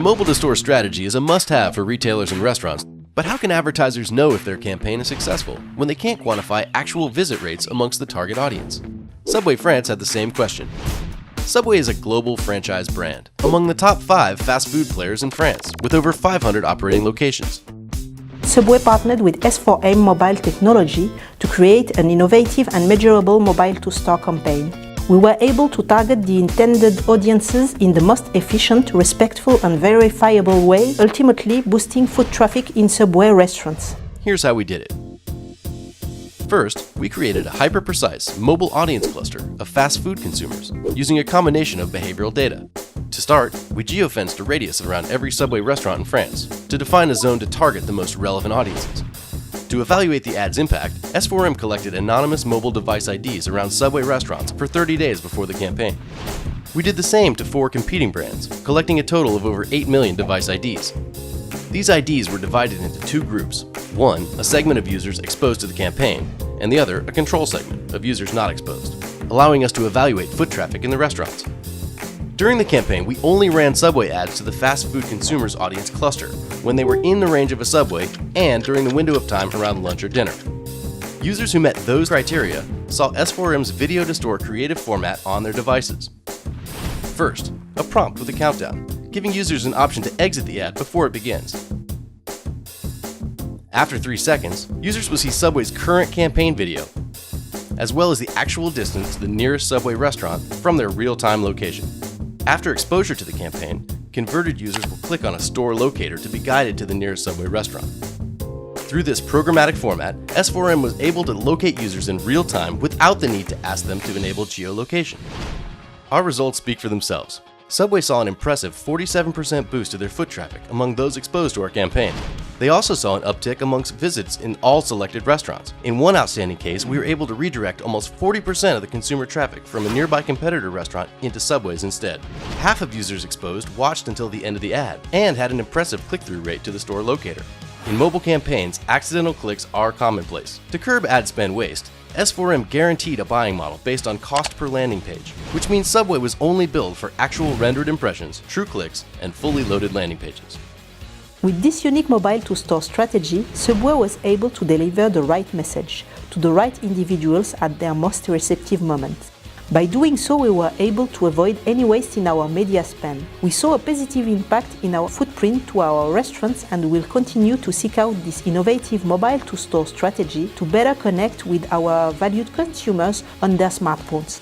mobile-to-store strategy is a must-have for retailers and restaurants, but how can advertisers know if their campaign is successful when they can't quantify actual visit rates amongst the target audience? Subway France had the same question. Subway is a global franchise brand, among the top 5 fast food players in France, with over 500 operating locations. Subway partnered with S4M Mobile Technology to create an innovative and measurable mobile-to-store campaign. We were able to target the intended audiences in the most efficient, respectful and verifiable way, ultimately boosting foot traffic in Subway restaurants. Here's how we did it. First, we created a hyper-precise mobile audience cluster of fast food consumers using a combination of behavioral data. To start, we geofenced a radius around every Subway restaurant in France to define a zone to target the most relevant audiences. To evaluate the ad's impact, S4M collected anonymous mobile device IDs around Subway restaurants for 30 days before the campaign. We did the same to 4 competing brands, collecting a total of over 8 million device IDs. These IDs were divided into 2 groups. One, a segment of users exposed to the campaign, and the other, a control segment of users not exposed, allowing us to evaluate foot traffic in the restaurants. During the campaign, we only ran Subway ads to the fast food consumers audience cluster when they were in the range of a Subway and during the window of time around lunch or dinner. Users who met those criteria saw S4M's video-to-store creative format on their devices. First, a prompt with a countdown, giving users an option to exit the ad before it begins. After 3 seconds, users will see Subway's current campaign video, as well as the actual distance to the nearest Subway restaurant from their real-time location. After exposure to the campaign, converted users will click on a store locator to be guided to the nearest Subway restaurant. Through this programmatic format, S4M was able to locate users in real time without the need to ask them to enable geolocation. Our results speak for themselves. Subway saw an impressive 47% boost to their foot traffic among those exposed to our campaign. They also saw an uptick amongst visits in all selected restaurants. In one outstanding case, we were able to redirect almost 40% of the consumer traffic from a nearby competitor restaurant into Subway's instead. Half of users exposed watched until the end of the ad and had an impressive click-through rate to the store locator. In mobile campaigns, accidental clicks are commonplace. To curb ad spend waste, S4M guaranteed a buying model based on cost per landing page, which means Subway was only billed for actual rendered impressions, true clicks, and fully loaded landing pages. With this unique mobile-to-store strategy, Subway was able to deliver the right message to the right individuals at their most receptive moment. By doing so, we were able to avoid any waste in our media spend. We saw a positive impact in our footprint to our restaurants and will continue to seek out this innovative mobile-to-store strategy to better connect with our valued consumers on their smartphones.